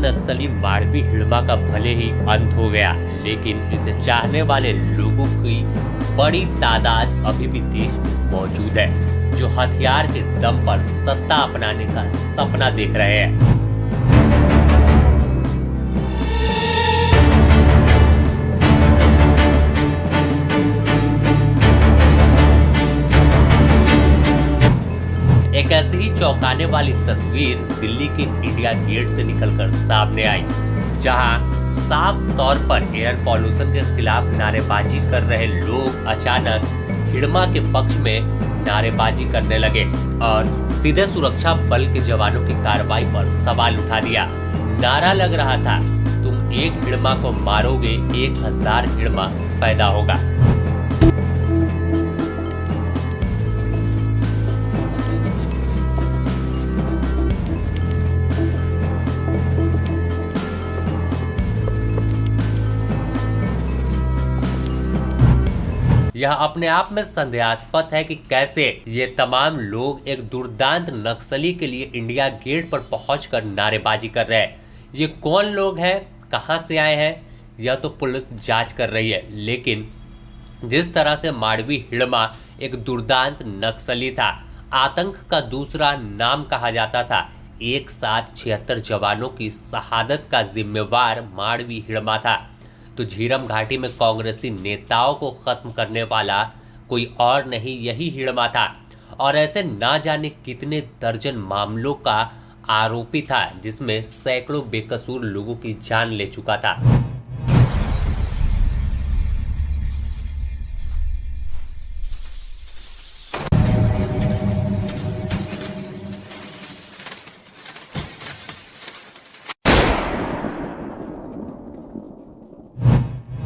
नक्सली माड़वी हिड़मा का भले ही अंत हो गया, लेकिन इसे चाहने वाले लोगों की बड़ी तादाद अभी भी देश में मौजूद है, जो हथियार के दम पर सत्ता अपनाने का सपना देख रहे हैं। एक ऐसी ही चौंकाने वाली तस्वीर दिल्ली के इंडिया गेट से निकलकर सामने आई, जहां साफ तौर पर एयर पॉल्यूशन के खिलाफ नारेबाजी कर रहे लोग अचानक हिड़मा के पक्ष में नारेबाजी करने लगे और सीधे सुरक्षा बल के जवानों की कार्रवाई पर सवाल उठा दिया। नारा लग रहा था, तुम एक हिड़मा को मारोगे 1000 हिड़मा पैदा होगा। यह अपने आप में संदेहास्पद है कि कैसे ये तमाम लोग एक दुर्दांत नक्सली के लिए इंडिया गेट पर पहुंचकर नारेबाजी कर रहे हैं। ये कौन लोग हैं, कहां से आए हैं, यह तो पुलिस जांच कर रही है, लेकिन जिस तरह से माड़वी हिड़मा एक दुर्दांत नक्सली था, आतंक का दूसरा नाम कहा जाता था, एक साथ 76 जवानों की शहादत का जिम्मेवार माड़वी हिड़मा था, तो झीरम घाटी में कांग्रेसी नेताओं को खत्म करने वाला कोई और नहीं, यही हिड़मा था। और ऐसे ना जाने कितने दर्जन मामलों का आरोपी था, जिसमें सैकड़ों बेकसूर लोगों की जान ले चुका था।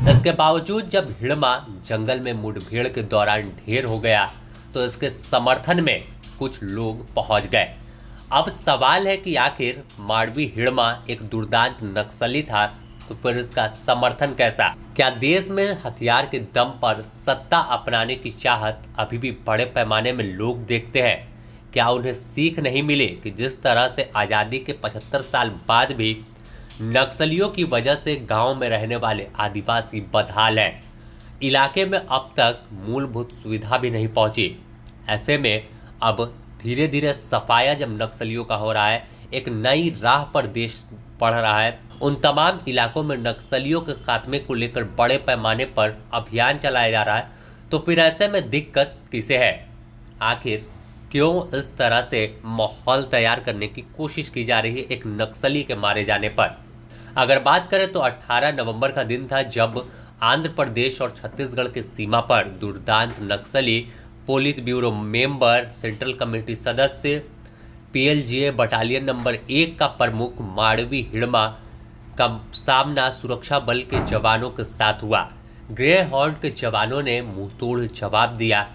इसके बावजूद जब हिड़मा जंगल में मुठभेड़ के दौरान ढेर हो गया, तो इसके समर्थन में कुछ लोग पहुंच गए। अब सवाल है कि आखिर माड़वी हिड़मा एक दुर्दांत नक्सली था, तो फिर इसका समर्थन कैसा? क्या देश में हथियार के दम पर सत्ता अपनाने की चाहत अभी भी बड़े पैमाने में लोग देखते हैं? क्या उन्हें सीख नहीं मिली कि जिस तरह से आज़ादी के 75 साल बाद भी नक्सलियों की वजह से गांव में रहने वाले आदिवासी बदहाल हैं, इलाके में अब तक मूलभूत सुविधा भी नहीं पहुंची। ऐसे में अब धीरे धीरे सफाया जब नक्सलियों का हो रहा है, एक नई राह पर देश बढ़ रहा है, उन तमाम इलाकों में नक्सलियों के खात्मे को लेकर बड़े पैमाने पर अभियान चलाया जा रहा है, तो फिर ऐसे में दिक्कत किसे है? आखिर क्यों इस तरह से माहौल तैयार करने की कोशिश की जा रही है एक नक्सली के मारे जाने पर? अगर बात करें तो 18 नवंबर का दिन था, जब आंध्र प्रदेश और छत्तीसगढ़ की सीमा पर दुर्दांत नक्सली polit bureau member, central committee सदस्य, पीएलजीए बटालियन नंबर 1 का प्रमुख माड़वी हिड़मा का सामना सुरक्षा बल के जवानों के साथ हुआ। ग्रे हॉर्न के जवानों ने मुंहतोड़ जवाब दिया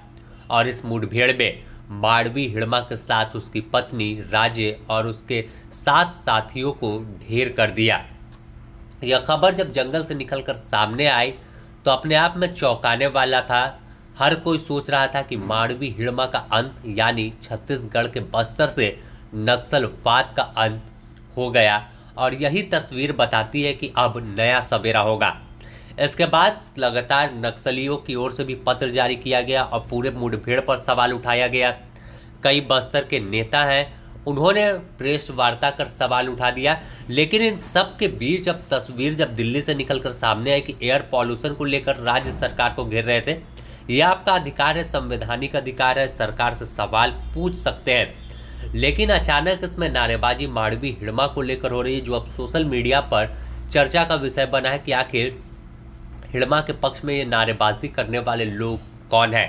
और इस मुठभेड़ में माड़वी हिड़मा के साथ उसकी पत्नी राजे और उसके 7 साथियों को ढेर कर दिया। यह खबर जब जंगल से निकलकर सामने आई तो अपने आप में चौंकाने वाला था। हर कोई सोच रहा था कि माड़वी हिड़मा का अंत, यानी छत्तीसगढ़ के बस्तर से नक्सलवाद का अंत हो गया, और यही तस्वीर बताती है कि अब नया सवेरा होगा। इसके बाद लगातार नक्सलियों की ओर से भी पत्र जारी किया गया और पूरे मुठभेड़ पर सवाल उठाया गया। कई बस्तर के नेता हैं, उन्होंने प्रेस वार्ता कर सवाल उठा दिया, लेकिन इन सब के बीच जब तस्वीर जब दिल्ली से निकलकर सामने आई कि एयर पॉल्यूशन को लेकर राज्य सरकार को घेर रहे थे, यह आपका अधिकार है, संवैधानिक अधिकार है, सरकार से सवाल पूछ सकते हैं, लेकिन अचानक इसमें नारेबाजी माड़वी हिड़मा को लेकर हो रही है, जो अब सोशल मीडिया पर चर्चा का विषय बना है कि आखिर हिड़मा के पक्ष में ये नारेबाजी करने वाले लोग कौन हैं?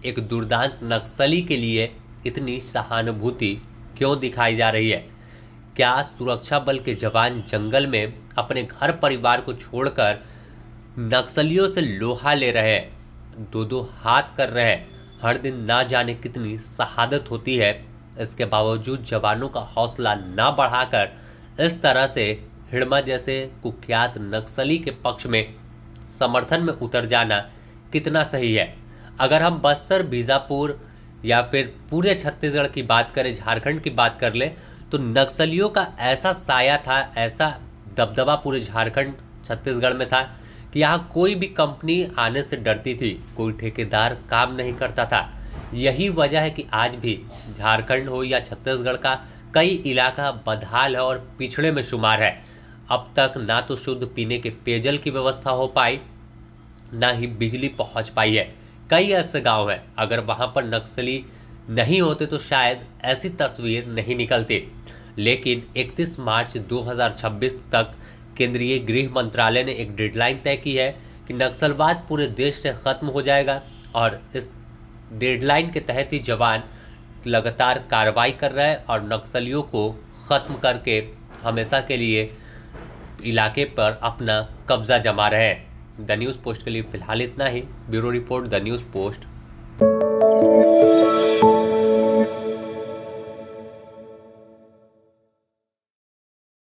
एक दुर्दांत नक्सली के लिए इतनी सहानुभूति क्यों दिखाई जा रही है? क्या सुरक्षा बल के जवान जंगल में अपने घर परिवार को छोड़कर नक्सलियों से लोहा ले रहे हैं, 2-2 हाथ कर रहे हैं? हर दिन ना जाने कितनी शहादत होती है, इसके बावजूद जवानों का हौसला ना बढ़ाकर इस तरह से हिड़मा जैसे कुख्यात नक्सली के पक्ष में समर्थन में उतर जाना कितना सही है? अगर हम बस्तर, बीजापुर या फिर पूरे छत्तीसगढ़ की बात करें, झारखंड की बात कर ले, तो नक्सलियों का ऐसा साया था, ऐसा दबदबा पूरे झारखंड छत्तीसगढ़ में था कि यहाँ कोई भी कंपनी आने से डरती थी, कोई ठेकेदार काम नहीं करता था। यही वजह है कि आज भी झारखंड हो या छत्तीसगढ़ का कई इलाका बदहाल है और पिछड़े में शुमार है। अब तक ना तो शुद्ध पीने के पेयजल की व्यवस्था हो पाई, ना ही बिजली पहुंच पाई है। कई ऐसे गांव हैं, अगर वहां पर नक्सली नहीं होते तो शायद ऐसी तस्वीर नहीं निकलती। लेकिन 31 मार्च 2026 तक केंद्रीय गृह मंत्रालय ने एक डेडलाइन तय की है कि नक्सलवाद पूरे देश से खत्म हो जाएगा, और इस डेडलाइन के तहत ही जवान लगातार कार्रवाई कर रहे हैं और नक्सलियों को खत्म करके हमेशा के लिए इलाके पर अपना कब्जा जमा रहे हैं। द न्यूज़ पोस्ट के लिए फिलहाल इतना ही। Bureau report, the News post.